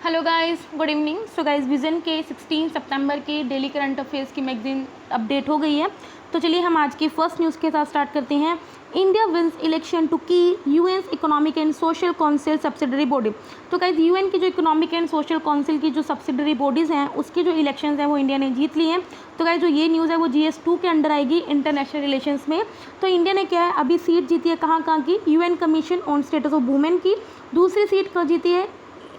Hello guys, good evening. So guys, vision के 16 सितंबर के daily current affairs की magazine update हो गई है। तो चलिए हम आज की फर्स्ट न्यूज़ के साथ स्टार्ट करते हैं। इंडिया विंस इलेक्शन टू की UN economic and social council subsidiary body. तो गाइस, यूएन की जो इकोनॉमिक एंड सोशल काउंसिल की जो सब्सिडरी बॉडीज़ हैं उसके जो इलेक्शंस हैं वो इंडिया ने जीत लिए हैं। तो गाइस, जो ये न्यूज़ है वो GS2 के अंडर आएगी, इंटरनेशनल रिलेशंस में। तो इंडिया ने क्या है अभी सीट जीती है कहाँ की, UN commission on status of women की। दूसरी सीट जीती है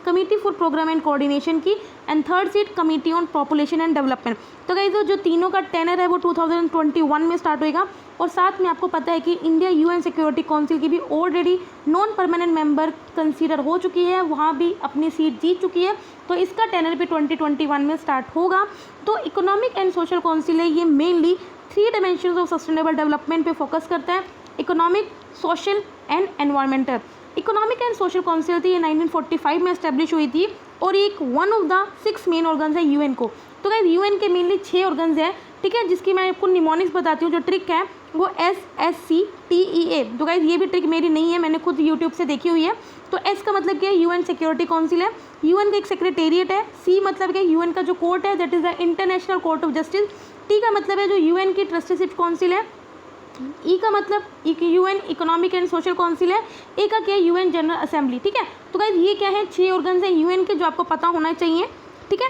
committee for programme and coordination की, and third seat committee on population and development. तो गाइस, जो तीनों का टेनर है वो 2021 में स्टार्ट होएगा। और साथ में आपको पता है कि इंडिया यूएन सिक्योरिटी काउंसिल की भी already non permanent member consider हो चुकी है, वहाँ भी अपनी सीट जीत चुकी है। तो इसका टेनर भी 2021 में स्टार्ट होगा। तो इकोनॉमिक एंड सोशल काउंसिल है, ये mainly 3 dimensions of sustainable development पे फोकस करता है, economic, social and environmental. Economic and social council थी, ये 1945 में एस्टेब्लिश हुई थी और एक one of the 6 main organs है यूएन को। तो गाइस, यूएन के मेनली 6 ऑर्गन्स हैं, ठीक है, जिसकी मैं आपको निमोनिक्स बताती हूँ। जो ट्रिक है वो SSCTEA। तो गाइस, ये भी ट्रिक मेरी नहीं है, मैंने खुद यूट्यूब से देखी हुई है। तो एस का मतलब क्या है, यूएन सिक्योरिटी काउंसिल है, यूएन का एक सेक्रेटेरिएट है। सी मतलब क्या, यूएन का जो कोर्ट है that is the international court of justice. T का मतलब है जो यूएन की ट्रस्टीशिप काउंसिल है। ई का मतलब UN economic and social council है। ए का क्या है, यूएन जनरल असेंबली, ठीक है। तो गाइस, ये क्या है, 6 ऑर्गन्स हैं यूएन के जो आपको पता होना चाहिए, ठीक है।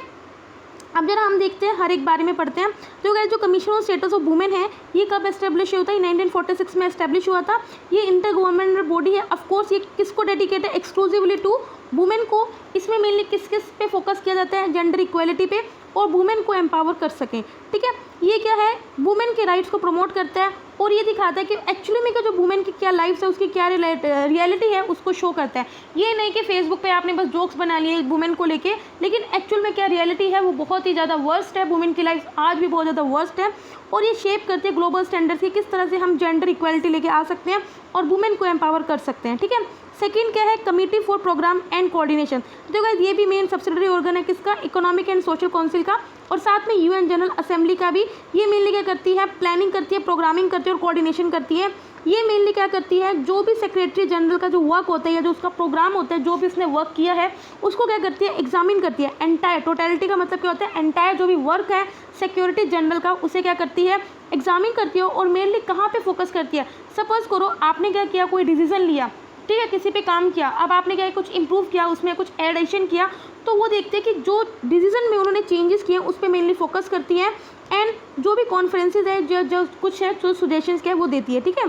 अब जरा हम देखते हैं, हर एक बारे में पढ़ते हैं। तो गाइस, जो commission on status of women है ये कब एस्टेब्लिश होता है, 1946 में एस्टेब्लिश हुआ था। ये इंटर गवर्नमेंटल बॉडी है। ऑफ कोर्स ये किसको डेडिकेट है, एक्सक्लूसिवली टू वुमेन को। इसमें मेनली किस किस पे फोकस किया जाता है, जेंडर इक्वलिटी पे, और वुमेन को एम्पावर कर सकें, ठीक है। ये क्या है, वुमेन के राइट्स को प्रमोट करता है और ये दिखाता है कि एक्चुअली में जो वुमेन की क्या लाइफ है, उसकी क्या रियलिटी है, उसको शो करता है। ये नहीं कि फेसबुक पे आपने बस जोक्स बना लिए वुमेन को लेके, लेकिन एक्चुअल में क्या रियलिटी है वो बहुत ही ज़्यादा वर्स्ट है। वुमेन की लाइफ आज भी बहुत ज़्यादा वर्स्ट है और ये शेप करती है ग्लोबल स्टैंडर्ड्स की, किस तरह से हम जेंडर इक्वलिटी लेके आ सकते हैं और वुमेन को एम्पावर कर सकते हैं, ठीक है। सेकंड क्या है, committee for programme and coordination. तो गाइस, ये भी मेन सब्सिडरी ऑर्गन है किसका, इकोनॉमिक एंड सोशल काउंसिल का, और साथ में यूएन जनरल असेंबली का भी। ये मेनली क्या करती है, प्लानिंग करती है, प्रोग्रामिंग करती है और कोऑर्डिनेशन करती है। ये मेनली क्या करती है, जो भी सेक्रेटरी जनरल का जो वर्क होता है या जो उसका प्रोग्राम होता है, जो भी उसने वर्क किया है उसको क्या करती है, एग्जामिन करती है। एंटायर, टोटलिटी का मतलब क्या होता है, एंटायर जो भी वर्क है सिक्योरिटी जनरल का उसे क्या करती है, एग्जामिन करती है। और मेनली कहाँ पे फोकस करती है, सपोज करो आपने क्या किया, कोई डिसीजन लिया, ठीक है, किसी पे काम किया, अब आपने क्या कुछ इंप्रूव किया, उसमें कुछ एडिशन किया, तो वो देखते हैं कि जो डिसीजन में उन्होंने चेंजेस किए उस पर मेनली फोकस करती है। एंड जो भी कॉन्फ्रेंसेज है, जो कुछ है, जो सजेशंस क्या है वो देती है, ठीक है।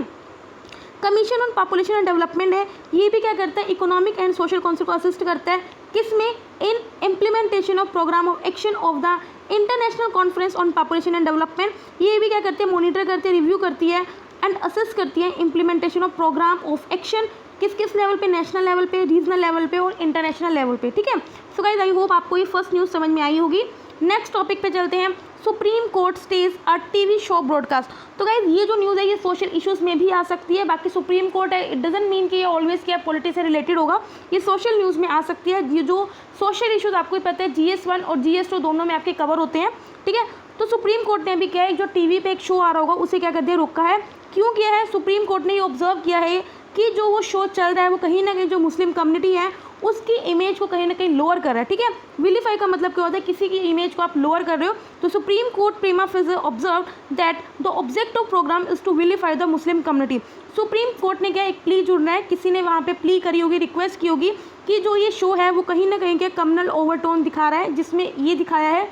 Commission on population and development है, ये भी क्या करता है, इकोनॉमिक एंड सोशल काउंसिल को असिस्ट करता है, किसमें, in implementation of programme of action of the international conference on population and development. ये भी क्या करती है, मॉनिटर करती है, रिव्यू करती है एंड असेस करती है implementation of programme of action, किस किस लेवल पे, नेशनल लेवल पे, रीजनल लेवल पे और इंटरनेशनल लेवल पे, ठीक है। सो गाइस, आई होप आपको ये फर्स्ट न्यूज़ समझ में आई होगी। नेक्स्ट टॉपिक पे चलते हैं, supreme court stage a TV show broadcast. तो गाइस, ये जो न्यूज़ है ये सोशल इश्यूज़ में भी आ सकती है। बाकी सुप्रीम कोर्ट है, इट डजंट मीन कि ये ऑलवेज क्या पॉलिटिक्स से रिलेटेड होगा, ये सोशल न्यूज़ में आ सकती है। ये जो सोशल इश्यूज़ आपको पता है GS1 और GS2 दोनों में आपके कवर होते हैं, ठीक है। तो सुप्रीम कोर्ट ने भी क्या है, जो टीवी पे एक शो आ रहा होगा उसे क्या कर दिया, रोका है। क्यों किया है, सुप्रीम कोर्ट ने ये ऑब्जर्व किया है कि जो वो शो चल रहा है वो कहीं ना कहीं जो मुस्लिम कम्युनिटी है उसकी इमेज को कहीं ना कहीं लोअर कर रहा है, ठीक है। विलीफाई का मतलब क्या होता है, किसी की इमेज को आप लोअर कर रहे हो। तो supreme court prima facie observe that the objective program is to vilify the Muslim community. Supreme court ने क्या एक प्ली जुड़ना है, किसी ने वहाँ पे प्ली करी होगी, रिक्वेस्ट की होगी कि जो ये शो है वो कहीं ना कहीं के कम्युनल ओवरटोन दिखा रहा है, जिसमें ये दिखाया है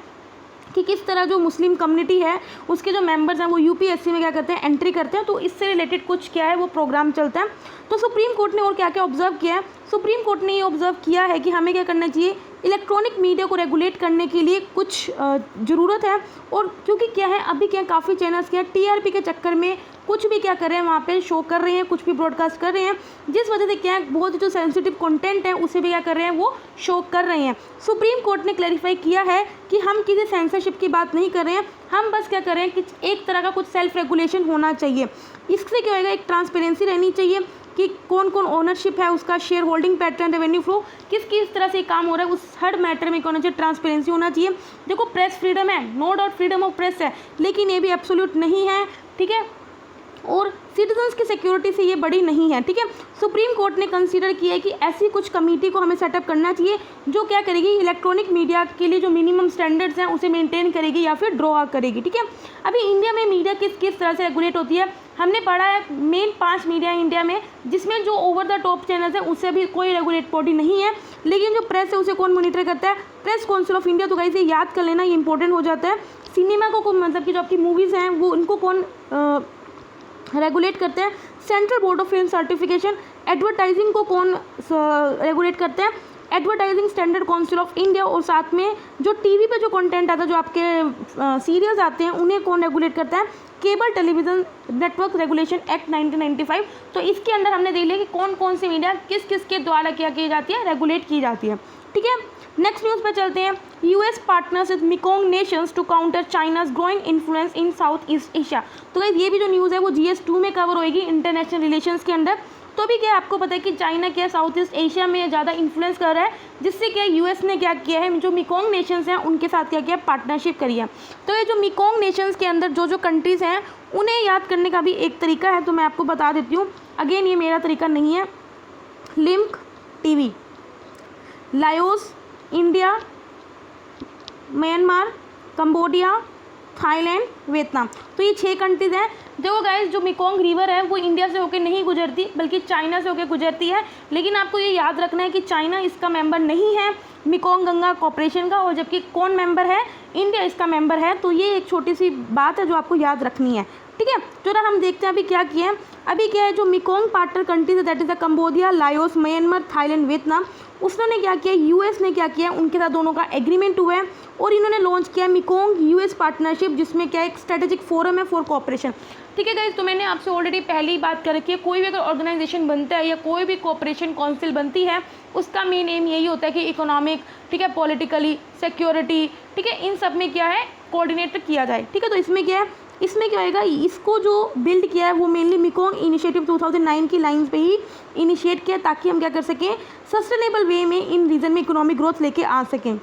कि किस तरह जो मुस्लिम कम्युनिटी है उसके जो मेंबर्स हैं वो UPSC में क्या करते हैं, एंट्री करते हैं। तो इससे रिलेटेड कुछ क्या है वो प्रोग्राम चलता है। तो सुप्रीम कोर्ट ने और क्या क्या ऑब्जर्व किया है, सुप्रीम कोर्ट ने ये ऑब्जर्व किया है कि हमें क्या करना चाहिए, इलेक्ट्रॉनिक मीडिया को रेगुलेट करने के लिए कुछ ज़रूरत है। और क्योंकि क्या है, अभी क्या काफ़ी चैनल्स क्या TRP के चक्कर में कुछ भी क्या कर रहे हैं, वहाँ पे शो कर रहे हैं, कुछ भी ब्रॉडकास्ट कर रहे हैं, जिस वजह से क्या है बहुत जो सेंसिटिव कंटेंट है उसे भी क्या कर रहे हैं, वो शो कर रहे हैं। सुप्रीम कोर्ट ने क्लैरिफाई किया है कि हम किसी सेंसरशिप की बात नहीं कर रहे हैं, हम बस क्या कर रहे हैं कि एक तरह का कुछ सेल्फ रेगुलेशन होना चाहिए। इससे क्या होगा, एक ट्रांसपेरेंसी रहनी चाहिए कि कौन कौन ओनरशिप है, उसका share holding pattern, revenue flow, किस तरह से काम हो रहा है, उस हर मैटर में कौन चाहिए, ट्रांसपेरेंसी होना चाहिए। देखो, प्रेस फ्रीडम है, no doubt freedom of press है, लेकिन ये भी एब्सोल्यूट नहीं है, ठीक है। और सिटीजन्स की सिक्योरिटी से ये बड़ी नहीं है, ठीक है। सुप्रीम कोर्ट ने कंसीडर किया है कि ऐसी कुछ कमेटी को हमें सेटअप करना चाहिए जो क्या करेगी, इलेक्ट्रॉनिक मीडिया के लिए जो मिनिमम स्टैंडर्ड्स हैं उसे मेंटेन करेगी या फिर ड्रॉ करेगी, ठीक है। अभी इंडिया में मीडिया किस किस तरह से रेगुलेट होती है, हमने पढ़ा है मेन 5 मीडिया इंडिया में, जिसमें जो ओवर द टॉप चैनल्स हैं उससे भी कोई रेगुलेट बॉडी नहीं है। लेकिन जो प्रेस है उसे कौन मॉनिटर करता है, प्रेस काउंसिल ऑफ इंडिया। तो गाइस ये याद कर लेना, ये इंपॉर्टेंट हो जाता है। सिनेमा को मतलब कि जो आपकी मूवीज़ हैं वो उनको कौन रेगुलेट करते हैं, central board of film certification. Advertising को कौन रेगुलेट करते हैं, advertising standard council of India. और साथ में जो टीवी पे जो कंटेंट आता है, जो आपके सीरियल्स आते हैं, उन्हें कौन रेगुलेट करता है, cable television network regulation act 1995। तो इसके अंदर हमने देख लिया कि कौन कौन सी मीडिया किस किस के द्वारा क्या की जाती है, रेगुलेट की जाती है, ठीक है। नेक्स्ट न्यूज़ पे चलते हैं। US partners with Mekong nations to counter China's growing influence in South East Asia. तो गाइस ये भी जो न्यूज़ है वो GS2 में कवर होएगी, इंटरनेशनल रिलेशंस के अंदर। तो भी क्या आपको पता है कि चाइना क्या साउथ ईस्ट एशिया में ज़्यादा इन्फ्लुएंस कर रहा है, जिससे क्या यूएस ने क्या किया है, जो मिकोंग नेशंस हैं उनके साथ क्या किया, पार्टनरशिप करी है। तो ये जो मिकोंग नेशंस के अंदर जो जो कंट्रीज़ हैं उन्हें याद करने का भी एक तरीका है, तो मैं आपको बता देती हूँ। अगेन ये मेरा तरीका नहीं है। Link TV, Laos, India, Myanmar, Cambodia, Thailand, Vietnam. तो ये 6 कंट्रीज़ हैं। देखो गाइस, जो मिकोंग रिवर है वो इंडिया से होकर नहीं गुजरती बल्कि चाइना से होकर गुजरती है। लेकिन आपको ये याद रखना है कि चाइना इसका मेंबर नहीं है मिकोंग गंगा कॉर्पोरेशन का, और जबकि कौन मेंबर है, इंडिया इसका मेंबर है। तो ये एक छोटी सी बात है जो आपको याद रखनी है, ठीक है। तो हम देखते हैं अभी क्या किया है। अभी क्या है, जो मिकोंग पार्टनर कंट्रीज है that is the Cambodia, Laos, Myanmar, Thailand, Vietnam, उसने क्या किया, यूएस ने क्या किया, उनके साथ दोनों का एग्रीमेंट हुआ है और इन्होंने लॉन्च किया मिकोंग यूएस पार्टनरशिप, जिसमें क्या एक स्ट्रेटेजिक फोरम है फॉर कोऑपरेशन, ठीक है गाइस। तो मैंने आपसे ऑलरेडी पहले ही बात कर रखी है, कोई भी अगर ऑर्गेनाइजेशन बनता है या कोई भी कोऑपरेशन काउंसिल बनती है, उसका मेन एम यही होता है कि इकोनॉमिक, ठीक है, पॉलिटिकली, सिक्योरिटी, ठीक है, इन सब में क्या है, कोऑर्डिनेट किया जाए, ठीक है। तो इसमें क्या है, इसमें क्या होएगा, इसको जो बिल्ड किया है वो मेनली मिकोंग इनिशिएटिव 2009 की लाइंस पे ही इनिशिएट किया, ताकि हम क्या कर सकें, सस्टेनेबल वे में इन रीजन में इकोनॉमिक ग्रोथ लेके आ सकें।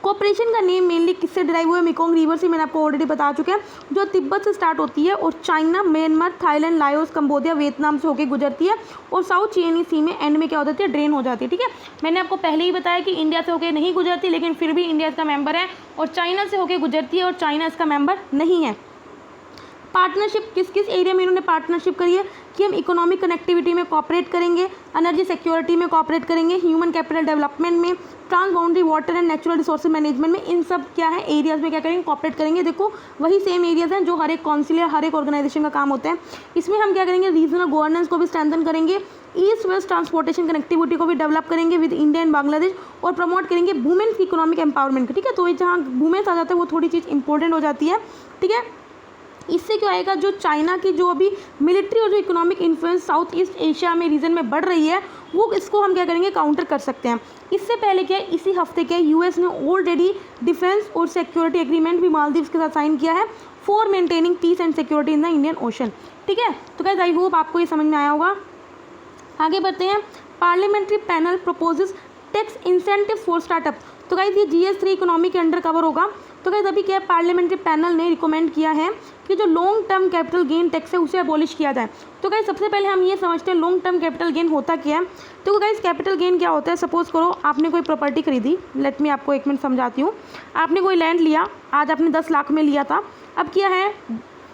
कोऑपरेशन का नेम मेनली किससे ड्राइव हुआ है, मिकोंग रिवर से, मैंने आपको ऑलरेडी बता चुका है, जो तिब्बत से स्टार्ट होती है और China, Myanmar, Thailand, Laos, Cambodia, Vietnam से होकर गुजरती है और साउथ चीनी सी में एंड में क्या हो जाती है, ड्रेन हो जाती है, ठीक है। मैंने आपको पहले ही बताया कि इंडिया से होकर नहीं गुजरती, लेकिन फिर भी इंडिया इसका मेंबर है, और चाइना से होकर गुजरती है और चाइना इसका मेंबर नहीं है। पार्टनरशिप किस किस एरिया में इन्होंने पार्टनरशिप करी है कि हम इकोनॉमिक कनेक्टिविटी में कोऑपरेट करेंगे, एनर्जी सिक्योरिटी में कोऑपरेट करेंगे, ह्यूमन कैपिटल डेवलपमेंट में, trans boundary water and natural resources management में, इन सब क्या है एरियाज़ में क्या करेंगे, कोऑपरेट करेंगे। देखो वही सेम एरियाज़ हैं जो हर एक काउंसिल या हर एक ऑर्गेनाइजेशन का काम होता है। इसमें हम क्या करेंगे, रीजनल गवर्नेंस को भी स्ट्रेंथन करेंगे, ईस्ट वेस्ट ट्रांसपोर्टेशन कनेक्टिविटी को भी डेवलप करेंगे विद इंडिया एंड बांग्लादेश, और प्रमोट करेंगे वुमेन्स की इकोनॉमिक एम्पावरमेंट को, ठीक है। तो ये जहाँ वुमेन्स आ जाता है वो थोड़ी चीज़ इंपॉर्टेंट हो जाती है, ठीक है। इससे क्या आएगा, जो चाइना की जो अभी मिलिट्री और जो economic influence south East Asia में रीजन में बढ़ रही है, वो इसको हम क्या करेंगे, काउंटर कर सकते हैं। इससे पहले क्या है, इसी हफ्ते क्या यूएस ने ऑलरेडी डिफेंस और सिक्योरिटी एग्रीमेंट भी मालदीव्स के साथ साइन किया है for maintaining peace and security in the Indian Ocean, ठीक है। तो गाइस आई होप आपको ये समझ में आया होगा। आगे बढ़ते हैं। Parliamentary panel proposes tax incentive for startup. तो गाइस ये GS3 इकोनॉमी के अंडर कवर होगा। तो गाइस अभी क्या है, पार्लियामेंट्री पैनल ने रिकमेंड किया है कि जो long term capital gain tax है उसे अबॉलिश किया जाए। तो गाइस सबसे पहले हम ये समझते हैं लॉन्ग टर्म कैपिटल गेन होता क्या है। तो गाइस कैपिटल गेन क्या होता है, सपोज करो आपने कोई प्रॉपर्टी खरीदी, लेट मी आपको एक मिनट समझाती हूँ। आपने कोई लैंड लिया, आज आपने 10 लाख में लिया था, अब क्या है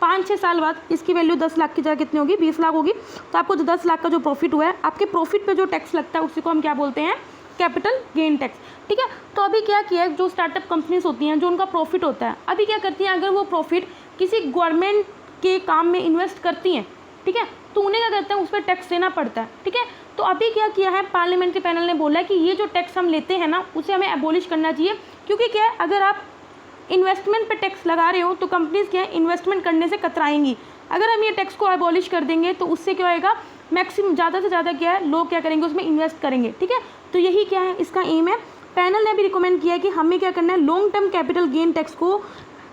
5-6 साल बाद इसकी वैल्यू 10 लाख की जगह कितनी होगी, 20 लाख होगी। तो आपको जो 10 लाख का जो प्रॉफिट हुआ है, आपके प्रॉफिट पे जो टैक्स लगता है उसी को हम क्या बोलते हैं, कैपिटल गेन टैक्स, ठीक है। तो अभी क्या किया है, जो स्टार्टअप कंपनीज होती हैं जो उनका प्रॉफिट होता है, अभी क्या करती हैं, अगर वो प्रॉफिट किसी गवर्नमेंट के काम में इन्वेस्ट करती हैं, ठीक है, तो उन्हें क्या करते हैं, उस पर टैक्स देना पड़ता है, ठीक है। तो अभी क्या किया है, पार्लियामेंट्री पैनल ने बोला है कि ये जो टैक्स हम लेते हैं ना, उसे हमें एबॉलिश करना चाहिए। क्योंकि क्या है, अगर आप इन्वेस्टमेंट पे टैक्स लगा रहे हो तो कंपनीज क्या है, इन्वेस्टमेंट करने से कतराएंगी। अगर हम ये टैक्स को एबॉलिश कर देंगे तो उससे क्या होएगा, मैक्सिमम ज़्यादा से ज़्यादा क्या है, लोग क्या करेंगे, उसमें इन्वेस्ट करेंगे, ठीक है। तो यही क्या है, इसका एम है। पैनल ने भी रिकमेंड किया है कि हमें क्या करना है, long term capital gain tax को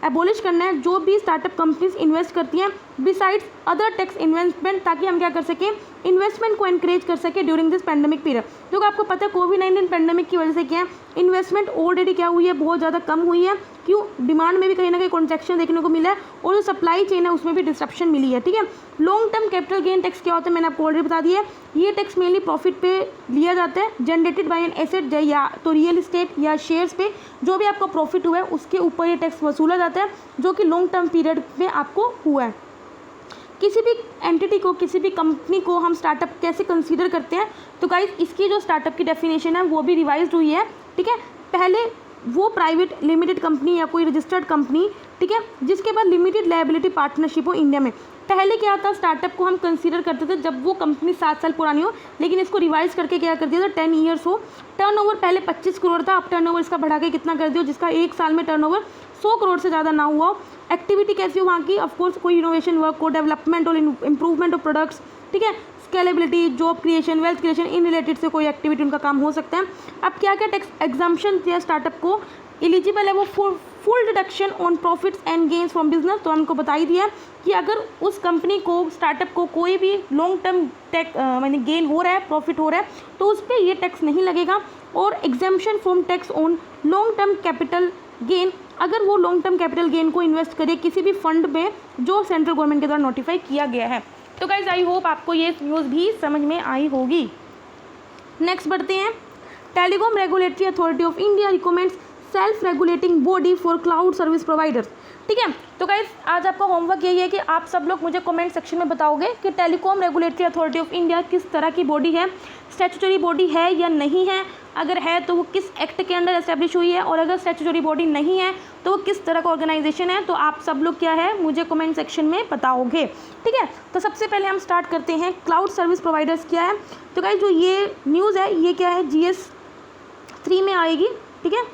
एबॉलिश करना है। जो भी स्टार्टअप कंपनीज इन्वेस्ट करती हैं बिसाइड्स अदर टैक्स इन्वेस्टमेंट, ताकि हम क्या कर सकें, इन्वेस्टमेंट को एनकरेज कर सके ड्यूरिंग दिस पैंडेमिक पीरियड। क्योंकि आपको पता है कोविड-19 पैंडेमिक की वजह से क्या है, इन्वेस्टमेंट ऑलरेडी क्या हुई है, बहुत ज़्यादा कम हुई है। क्यों, डिमांड में भी कहीं ना कहीं कॉन्ट्रैक्शन देखने को मिला है और जो सप्लाई चेन है उसमें भी डिस्ट्रप्शन मिली है। ठीक है, long term capital gain tax क्या होता है मैंने आपको ऑलरेडी बता दिया है। ये टैक्स मेनली प्रॉफिट पे लिया जाता है, जनरेटेड बाय एन एसेट, या तो रियल इस्टेट या शेयर्स पे जो भी आपका प्रॉफिट हुआ है उसके ऊपर ये टैक्स वसूला जाता है, जो कि लॉन्ग टर्म पीरियड में आपको हुआ है। किसी भी एंटिटी को, किसी भी कंपनी को हम स्टार्टअप कैसे कंसीडर करते हैं, तो गाइस इसकी जो स्टार्टअप की डेफिनेशन है वो भी रिवाइज्ड हुई है। ठीक है, पहले वो प्राइवेट लिमिटेड कंपनी या कोई रजिस्टर्ड कंपनी, ठीक है, जिसके बाद लिमिटेड लायबिलिटी पार्टनरशिप हो इंडिया में। पहले क्या था, स्टार्टअप को हम कंसीडर करते थे जब वो कंपनी 7 साल पुरानी हो, लेकिन इसको रिवाइज करके क्या कर दिया था, 10 ईयर्स हो। टर्नओवर पहले 25 करोड़ था, अब टर्नओवर इसका बढ़ा के कितना कर दिया, जिसका एक साल में टर्नओवर 100 करोड़ से ज़्यादा ना हुआ हो। एक्टिविटी कैसी हो वहाँ की, ऑफकोर्स कोई इनोवेशन वर्क हो, डेवलपमेंट और इंप्रूवमेंट ऑफ प्रोडक्ट्स, ठीक है, scalability, job creation, wealth creation, in related से कोई एक्टिविटी उनका काम हो सकता है। अब क्या क्या टैक्स एग्जाम्पशन दिया स्टार्टअप को एलिजिबल है, वो full deduction on profits and gains from business. तो हमको बता ही दिया कि अगर उस कंपनी को, स्टार्टअप को कोई भी लॉन्ग टर्म मैंने गेन हो रहा है, प्रॉफिट हो रहा है, तो उस पर ये टैक्स नहीं लगेगा। और exemption from tax on long term capital gain, अगर वो लॉन्ग टर्म कैपिटल गेन को इन्वेस्ट करे किसी भी फंड में जो सेंट्रल गवर्नमेंट के द्वारा नोटिफाई किया गया है। तो गाइज आई होप आपको ये न्यूज़ भी समझ में आई होगी। नेक्स्ट बढ़ते हैं, telecom regulatory authority of India recommends self regulating body for cloud service providers. ठीक है, तो गाइज आज आपका होमवर्क यही है कि आप सब लोग मुझे कमेंट सेक्शन में बताओगे कि telecom regulatory authority of India किस तरह की बॉडी है, स्टैट्यूटरी बॉडी है या नहीं है, अगर है तो वो किस एक्ट के अंडर एस्टेब्लिश हुई है, और अगर स्टैट्यूटरी बॉडी नहीं है तो वो किस तरह का ऑर्गेनाइजेशन है। तो आप सब लोग क्या है मुझे कमेंट सेक्शन में बताओगे। ठीक है, तो सबसे पहले हम स्टार्ट करते हैं, क्लाउड सर्विस प्रोवाइडर्स क्या है। तो गाइज जो ये न्यूज़ है ये क्या है, GS 3 में आएगी। ठीक है,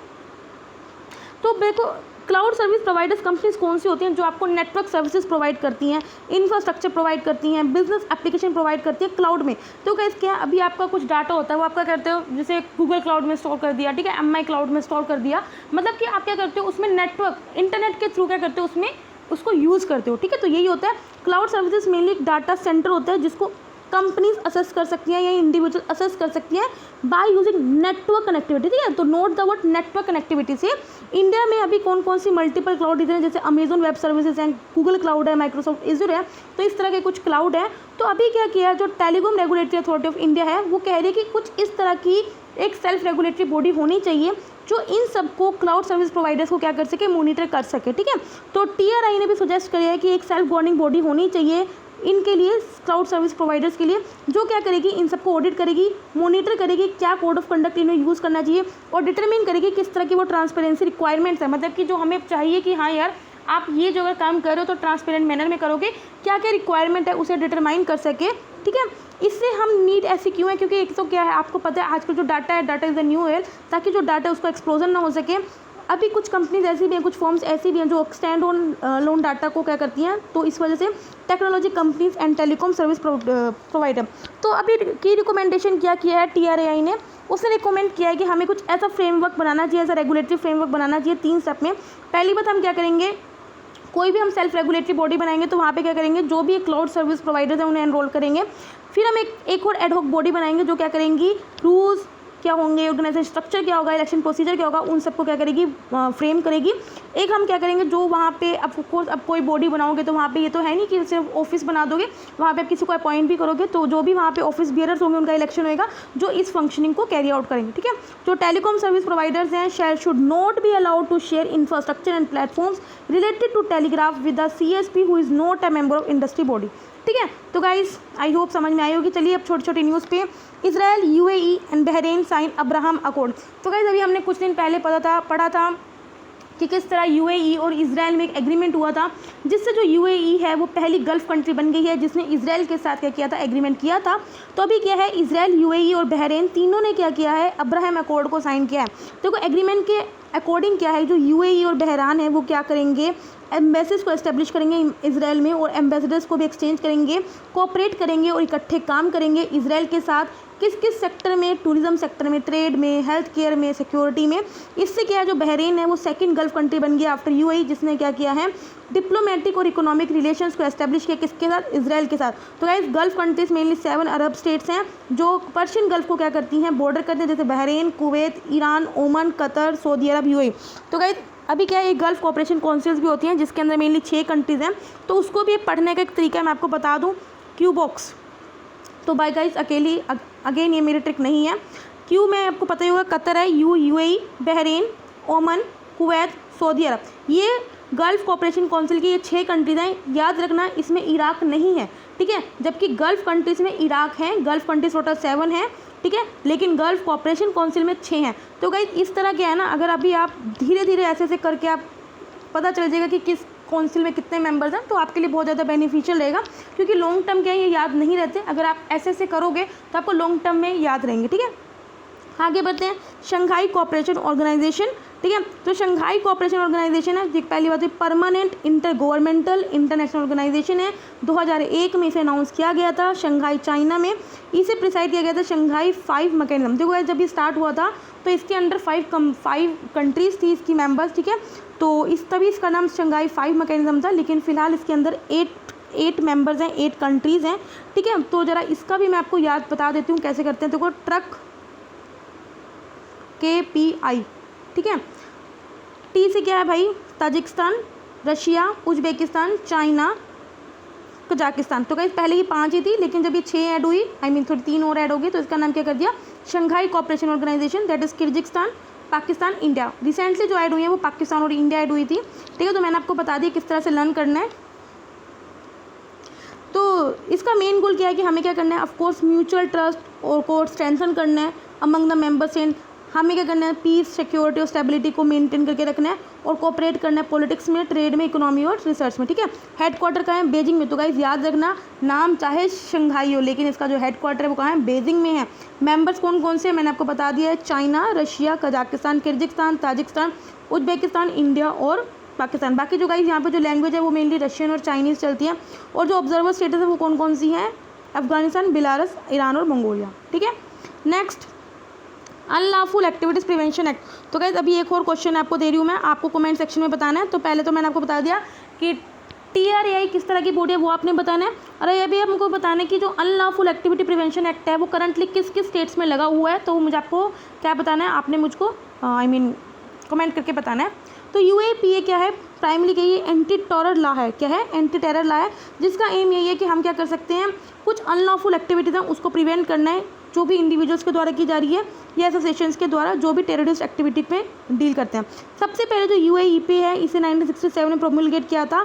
तो देखो क्लाउड सर्विस प्रोवाइडर्स कंपनीज कौन सी होती हैं, जो आपको नेटवर्क सर्विसेज प्रोवाइड करती हैं, इंफ्रास्ट्रक्चर प्रोवाइड करती हैं, बिजनेस एप्लीकेशन प्रोवाइड करती हैं क्लाउड में। तो गाइस क्या अभी आपका कुछ डाटा होता है वो आपका करते हो, जैसे गूगल क्लाउड में स्टोर कर दिया, ठीक है, MI क्लाउड में स्टोर कर दिया, मतलब कि आप क्या करते हो उसमें नेटवर्क इंटरनेट के थ्रू क्या करते हो उसमें उसको यूज़ करते हो। ठीक है, तो यही होता है cloud services, mainly data centre होता है जिसको कंपनीज असेस कर सकती हैं या इंडिविजुअल असेस कर सकती हैं बाय यूजिंग नेटवर्क कनेक्टिविटी। ठीक है, तो note the word network connectivity से इंडिया में अभी कौन कौन सी मल्टीपल क्लाउड हैं, जैसे अमेजॉन वेब सर्विसेज हैं, गूगल क्लाउड है, माइक्रोसॉफ्ट एज़्योर है, तो इस तरह के कुछ क्लाउड है। तो अभी क्या किया, जो telecom regulatory authority of India है वो कह रही है कि कुछ इस तरह की एक सेल्फ रेगुलेटरी बॉडी होनी चाहिए जो इन सबको क्लाउड सर्विस प्रोवाइडर्स को क्या कर सके, मॉनिटर कर सके। ठीक है, तो TRI ने भी सजेस्ट किया है कि एक सेल्फ गवर्निंग बॉडी होनी चाहिए इनके लिए, क्लाउड सर्विस प्रोवाइडर्स के लिए, जो क्या करेगी, इन सबको ऑडिट करेगी, मॉनिटर करेगी, क्या कोड ऑफ कंडक्ट इन्हें यूज़ करना चाहिए, और डिटरमिन करेगी किस तरह की वो ट्रांसपेरेंसी रिक्वायरमेंट्स है, मतलब कि जो हमें चाहिए कि हाँ यार आप ये जो अगर काम कर रहे हो तो ट्रांसपेरेंट मैनर में करोगे, क्या क्या रिक्वायरमेंट है उसे डिटरमाइन कर सके। ठीक है, इससे हम नीड ऐसी क्यों है, क्योंकि एक तो क्या है आपको पता है आजकल जो डाटा है, data is the new oil, ताकि जो डाटा है उसको एक्सप्लोजन ना हो सके। अभी कुछ कंपनीज ऐसी भी हैं, कुछ फर्म्स ऐसी भी हैं जो स्टैंड ऑन लोन डाटा को क्या करती हैं, तो इस वजह से technology companies and telecom service provider. तो अभी की रिकमेंडेशन क्या किया है TRAI ने, उसने रिकमेंड किया है कि हमें कुछ ऐसा फ्रेमवर्क बनाना चाहिए, ऐसा रेगुलेटरी फ्रेमवर्क बनाना चाहिए 3 स्टेप में। पहली बात हम क्या करेंगे, कोई भी हम सेल्फ रेगुलेटरी बॉडी बनाएंगे तो वहाँ पे क्या करेंगे, जो भी क्लाउड सर्विस प्रोवाइडर्स हैं उन्हें एनरोल करेंगे। फिर हम एक और एडहॉक बॉडी बनाएंगे जो क्या करेंगी, रूल्स क्या होंगे, ऑर्गेनाइजेशन स्ट्रक्चर क्या होगा, इलेक्शन प्रोसीजर क्या होगा, उन सबको क्या करेगी, फ्रेम करेगी। एक हम क्या करेंगे, जो वहाँ पे ऑफकोर्स अब कोई बॉडी बनाओगे तो वहाँ पे ये तो है नहीं कि सिर्फ ऑफिस बना दोगे, वहाँ पे आप किसी को अपॉइंट भी करोगे, तो जो भी वहाँ पे ऑफिस बियरर्स होंगे उनका इलेक्शन होगा जो इस फंक्शनिंग को कैरी आउट करेंगे। ठीक है, जो टेलीकॉम सर्विस प्रोवाइडर्स हैं should not be allowed to share infrastructure and platforms related to telegraph with the CSP who is not a member of industry body. ठीक है, तो गाइस आई होप समझ में आई होगी। चलिए अब छोटी छोटी न्यूज़ पे, Israel, UAE and Bahrain sign Abraham accord. तो गाइस अभी हमने कुछ दिन पहले पढ़ा था कि किस तरह UAE और इजराइल में एक एग्रीमेंट हुआ था, जिससे जो UAE है वो पहली गल्फ कंट्री बन गई है जिसने इजराइल के साथ क्या किया था, एग्रीमेंट किया था। तो अभी क्या है, इजराइल, UAE और बहरीन तीनों ने क्या किया है, अब्राहम अकॉर्ड को साइन किया है। देखो एग्रीमेंट के अकॉर्डिंग क्या है, जो UAE और बहरान है वो क्या करेंगे, एम्बेसीज को एस्टेब्लिश करेंगे इजराइल में, और एम्बेसडर्स को भी एक्सचेंज करेंगे, कोऑपरेट करेंगे और इकट्ठे काम करेंगे इजराइल के साथ किस किस सेक्टर में, टूरिज्म सेक्टर में, ट्रेड में, हेल्थ केयर में, सिक्योरिटी में। इससे क्या है, जो बहरीन है वो सेकंड गल्फ कंट्री बन गया आफ्टर यूएई, जिसने क्या किया है, डिप्लोमेटिक और इकोनॉमिक रिलेशंस को एस्टेब्लिश किया, किसके साथ, इसराइल के साथ। तो गाइस गल्फ कंट्रीज मेनली 7 अरब स्टेट्स हैं जो पर्शियन गल्फ को क्या करती हैं, बॉर्डर करते हैं, जैसे Bahrain, Kuwait, Iran, Oman, Qatar, Saudi Arabia, UAE. तो गाइस अभी क्या है, एक गल्फ कोऑपरेशन काउंसिल्स भी होती हैं जिसके अंदर मेनली 6 कंट्रीज़ हैं। तो उसको भी पढ़ने का एक तरीका मैं आपको बता दूँ, क्यू बॉक्स। तो बाय गाइस अकेली अगेन ये मेरी ट्रिक नहीं है। क्यू में आपको पता ही होगा, कतर है, UAE, Bahrain, Oman, Kuwait, Saudi Arabia, ये गल्फ कोऑपरेशन काउंसिल की ये 6 कंट्रीज हैं। याद रखना इसमें इराक नहीं है, ठीक है, जबकि गल्फ कंट्रीज में इराक है। गल्फ कंट्रीज टोटल 7 हैं, ठीक है, लेकिन गल्फ कोऑपरेशन काउंसिल में 6 हैं। तो गाइस इस तरह क्या है ना, अगर अभी आप धीरे धीरे ऐसे ऐसे करके आप पता चल जाएगा कि किस काउंसिल में कितने मेंबर्स हैं, तो आपके लिए बहुत ज़्यादा बेनिफिशियल रहेगा, क्योंकि लॉन्ग टर्म क्या है, ये याद नहीं रहते। अगर आप ऐसे ऐसे करोगे तो आपको लॉन्ग टर्म में याद रहेंगे, ठीक है। आगे बढ़ते हैं, शंघाई कोऑपरेशन ऑर्गेनाइजेशन, ठीक है। तो शंघाई कोऑपरेशन ऑर्गेनाइजेशन है, जो पहली बात है permanent intergovernmental international organisation है। 2001 में इसे अनाउंस किया गया था, शंघाई चाइना में। इसे प्रिसाइड किया गया था शंघाई 5 मैकेनिज्म। देखो जब ये स्टार्ट हुआ था तो इसके अंडर 5 कंट्रीज थी इसकी मेंबर्स, ठीक है। तो तभी इसका नाम शंघाई 5 मैकेनिज्म था, लेकिन फिलहाल इसके अंदर 8 मेंबर्स हैं, 8 कंट्रीज़ हैं, ठीक है। तो ज़रा इसका भी मैं आपको याद बता देती हूँ कैसे करते हैं। देखो ट्रक KPI, ठीक है। टी से क्या है भाई, Tajikistan, Russia, Uzbekistan, China, Kazakhstan. तो गाइस पहले ही 5 ही थी, लेकिन जब ये 6 ऐड हुई, थोड़ी 3 और ऐड हो गई, तो इसका नाम क्या कर दिया, Shanghai cooperation organisation, that is Kyrgyzstan, Pakistan, India. Recently जो ऐड हुई है वो पाकिस्तान और इंडिया ऐड हुई थी, ठीक है। तो मैंने आपको बता दिया किस तरह से लर्न करना है। तो इसका मेन गोल क्या है कि हमें क्या करना है, ऑफकोर्स म्यूचुअल ट्रस्ट और को स्ट्रेंथन करना है अमंग द मेंबर्स एंड हमें क्या करना है, पीस, सिक्योरिटी और स्टेबिलिटी को मेंटेन करके रखना है और कोऑपरेट करना है पॉलिटिक्स में, ट्रेड में, इकोनॉमी और रिसर्च में, ठीक है। हेडक्वार्टर कहाँ है, बीजिंग में। तो गाइस याद रखना, नाम चाहे शंघाई हो, लेकिन इसका जो हेडक्वार्टर है वो कहाँ है, बीजिंग में है। मेंबर्स कौन कौन से हैं मैंने आपको बता दिया है, China, Russia, Kazakhstan, Kyrgyzstan, Tajikistan, Uzbekistan, India और पाकिस्तान। बाकी जो गाइस यहाँ पे जो लैंग्वेज है वो मेनली रशियन और चाइनीज़ चलती है। और जो ऑब्जर्वर स्टेटस है वो कौन कौन सी हैं, अफगानिस्तान, बेलारूस, ईरान और मंगोलिया, ठीक है। Next, unlawful activities prevention act. तो गाइस अभी एक और क्वेश्चन आपको दे रही हूँ मैं, आपको कमेंट सेक्शन में बताना है। तो पहले तो मैंने आपको बता दिया कि TRAI किस तरह की बॉडी है वो आपने बताना है, और ये भी हमको बताना है कि जो अनलॉफुल एक्टिविटी प्रिवेंशन एक्ट है वो करंटली किस किस स्टेट्स में लगा हुआ है। तो मुझे आपको क्या बताना है, आपने मुझको कमेंट करके बताना है। तो UAPA क्या है, प्राइमरी क्या, ये एंटी टेरर लॉ है। क्या है, एंटी टेरर लॉ है, जिसका एम यही है कि हम क्या कर सकते हैं, कुछ अनलॉफुल एक्टिविटीज़ हैं उसको प्रिवेंट करना है, जो भी इंडिविजुअल्स के द्वारा की जा रही है या एसोसिएशंस के द्वारा जो भी टेररिस्ट एक्टिविटी पे डील करते हैं। सबसे पहले जो UAEPA है, इसे 1967 में प्रोमुलगेट किया था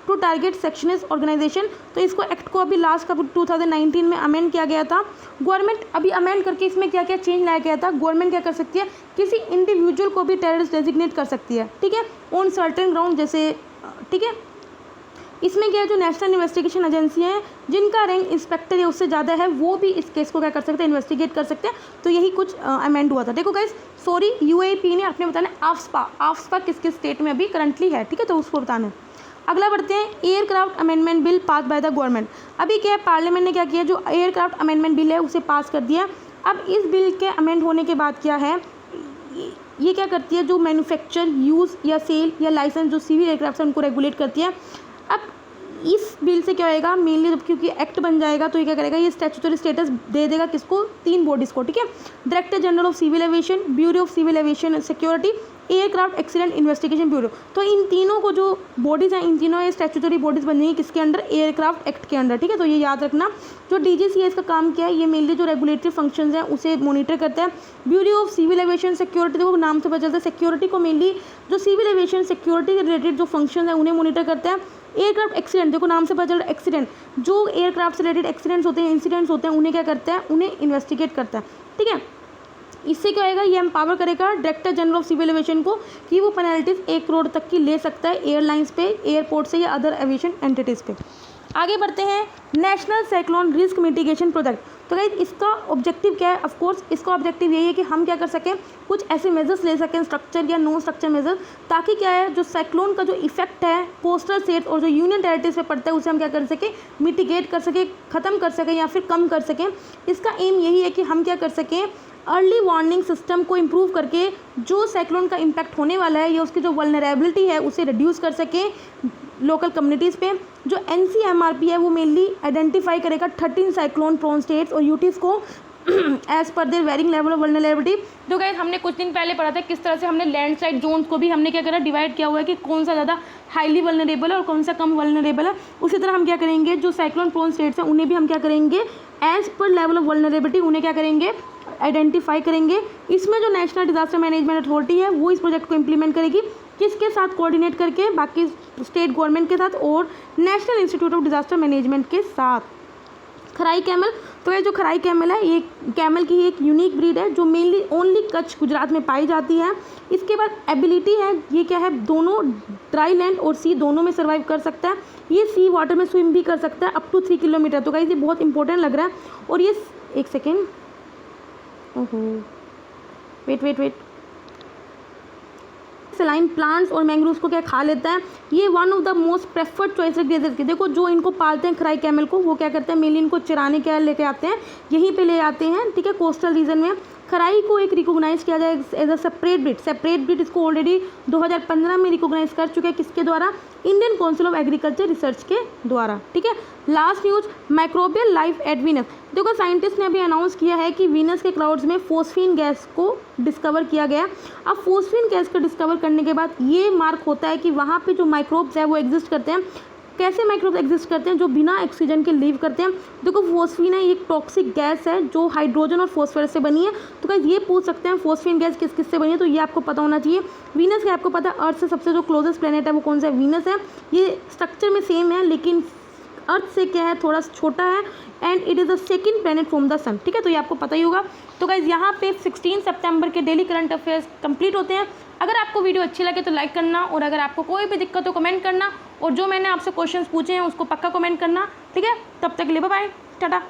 टू टारगेट सेक्शनिस्ट ऑर्गेनाइजेशन। तो इसको एक्ट को अभी लास्ट का 2019 में अमेंड किया गया था। गवर्नमेंट अभी अमेंड करके इसमें क्या क्या चेंज लाया गया था, गवर्नमेंट क्या कर सकती है, किसी इंडिविजुअल को भी टेररिस्ट डेजिग्नेट कर सकती है, ठीक है, ऑन सर्टेन ग्राउंड, जैसे, ठीक है। इसमें क्या है, जो नेशनल इन्वेस्टिगेशन एजेंसी है जिनका रैंक इंस्पेक्टर या उससे ज़्यादा है, वो भी इस केस को क्या कर सकते हैं, इन्वेस्टिगेट कर सकते हैं। तो यही कुछ अमेंड हुआ था। देखो गाइस, सॉरी UAP ने आपने बताना आफ्सपा किस किस स्टेट में अभी करंटली है, ठीक है, तो उसको बताना है। अगला बढ़ते हैं, aircraft amendment bill pass by the government. अभी क्या है, पार्लियामेंट ने क्या किया, जो एयरक्राफ्ट अमेंडमेंट बिल है उसे पास कर दिया। अब इस बिल के अमेंड होने के बाद क्या है, ये क्या करती है, जो मैन्युफैक्चर, यूज़ या सेल या लाइसेंस जो सिविल एयरक्राफ्ट है उनको रेगुलेट करती है। अब इस बिल से क्या होएगा, मेनली जब क्योंकि एक्ट बन जाएगा तो ये क्या करेगा, ये स्टैट्यूटरी स्टेटस दे देगा किसको, 3 बॉडीज़ को, ठीक है। Director general of civil aviation, bureau of civil aviation security, aircraft accident investigation bureau. तो इन तीनों को जो बॉडीज़ हैं, इन तीनों ये स्टैट्यूटरी बॉडीज़ बन जाएंगी किसके अंडर, एयरक्राफ्ट एक्ट के अंडर, ठीक है। तो ये याद रखना। जो DGCA है इसका काम क्या है, ये मेनली जो रेगुलेटरी फंक्शंस हैं उसे मॉनिटर करता है। Bureau of civil aviation security, देखो नाम से पता चलता है, सिक्योरिटी को मेनली जो सिविल एविएशन सिक्योरिटी से रिलेटेड जो फंक्शन है उन्हें मॉनिटर करता है। एयरक्राफ्ट एक्सीडेंट, देखो नाम से पता चल रहा है, एक्सीडेंट, जो एयरक्राफ्ट से रिलेटेड एक्सीडेंट्स होते हैं, इंसिडेंट्स होते हैं, उन्हें क्या करता है, उन्हें इन्वेस्टिगेट करता है, ठीक है। इससे क्या होएगा, ये एम्पावर करेगा director general of civil aviation को कि वो पेनल्टीज 1 करोड़ तक की ले सकता है एयरलाइंस पे, एयरपोर्ट से या अदर एविएशन एंटिटीज़ पे। आगे बढ़ते हैं, national cyclone risk mitigation project. तो गाइस इसका ऑब्जेक्टिव क्या है? ऑफ कोर्स इसका ऑब्जेक्टिव यही है कि हम क्या कर सकें, कुछ ऐसे मेजर्स ले सकें, स्ट्रक्चर या नॉन स्ट्रक्चर मेजर, ताकि क्या है जो साइक्लोन का जो इफेक्ट है कोस्टल स्टेट्स और जो यूनियन टेरिटरीज पे पड़ता है उसे हम क्या कर सकें, मिटिगेट कर सकें, ख़त्म कर सकें या फिर कम कर सकें। इसका एम यही है कि हम क्या कर सकें, अर्ली वार्निंग सिस्टम को इम्प्रूव करके जो साइक्लोन का इम्पैक्ट होने वाला है या उसकी जो वल्नरेबिलिटी है उसे रिड्यूस कर सकें लोकल कम्युनिटीज़ पे। जो NCMRP है वो मेनली आइडेंटिफाई करेगा 13 साइक्लोन प्रोन स्टेट्स और यूटीज़ को एज पर their varying level of vulnerability. तो गाइस हमने कुछ दिन पहले पढ़ा था किस तरह से हमने लैंडस्लाइड जोन्स को भी हमने क्या करा, डिवाइड किया हुआ है कि कौन सा ज़्यादा हाईली वल्नरेबल है और कौन सा कम वल्नरेबल है। उसी तरह हम क्या करेंगे, जो साइक्लोन प्रोन स्टेट्स हैं उन्हें भी हम क्या करेंगे, as per level of vulnerability उन्हें क्या करेंगे, आइडेंटिफाई करेंगे। इसमें जो नेशनल डिजास्टर मैनेजमेंट अथॉरिटी है वो इस प्रोजेक्ट को इम्प्लीमेंट करेगी, किसके साथ, कोऑर्डिनेट करके बाकी स्टेट गवर्नमेंट के साथ और national institute of disaster management के साथ। खराई कैमल, तो ये जो खराई कैमल है ये कैमल की एक यूनिक ब्रीड है जो मेनली ओनली कच्छ गुजरात में पाई जाती है। इसके बाद एबिलिटी है, ये क्या है, दोनों ड्राई लैंड और सी दोनों में सर्वाइव कर सकता है। ये सी वाटर में स्विम भी कर सकता है अप टू 3 किलोमीटर। तो गाइस ये बहुत इंपॉर्टेंट लग रहा है। और ये एक सेकेंड, ओहो वेट सलाइन प्लांट्स और मैंग्रोव्स को क्या खा लेता है। ये one of the most preferred choice grazers की, देखो जो इनको पालते हैं खराई कैमल को वो क्या करते हैं, मेनली इनको चराने के लेके आते हैं, यहीं पे ले आते हैं, ठीक है, कोस्टल रीजन में। खराई को एक रिकॉग्नाइज किया जाए एज अ सेपरेट ब्रीड इसको ऑलरेडी 2015 में रिकॉग्नाइज कर चुके हैं, किसके द्वारा, Indian council of agriculture research के द्वारा, ठीक है। Last news, microbial life at Venus. देखो साइंटिस्ट ने अभी अनाउंस किया है कि वीनस के क्लाउड्स में फोस्फीन गैस को डिस्कवर किया गया। अब फोस्फीन गैस को डिस्कवर करने के बाद ये मार्क होता है कि वहाँ पे जो माइक्रोब्स है वो एग्जिस्ट करते हैं। कैसे माइक्रोब्स एग्जिस्ट करते हैं, जो बिना ऑक्सीजन के लीव करते हैं। देखो फोस्फीन है, ये एक टॉक्सिक गैस है जो हाइड्रोजन और फॉस्फोरस से बनी है। तो गाइस ये पूछ सकते हैं फोस्फीन गैस किस किस से बनी है, तो ये आपको पता होना चाहिए। वीनस का आपको पता है, अर्थ से सबसे जो क्लोजेस्ट प्लेनेट है वो कौन सा है, वीनस है। ये स्ट्रक्चर में सेम है लेकिन अर्थ से क्या है, थोड़ा छोटा है, and it is the second planet from the sun, ठीक है, तो ये आपको पता ही होगा। तो गाइज यहाँ पे 16 सितंबर के डेली करंट अफेयर्स कंप्लीट होते हैं। अगर आपको वीडियो अच्छी लगे तो लाइक करना, और अगर आपको कोई भी दिक्कत हो कमेंट करना, और जो मैंने आपसे क्वेश्चंस पूछे हैं उसको पक्का कमेंट करना, ठीक है। तब तक के लिए बाय बाय, टाटा।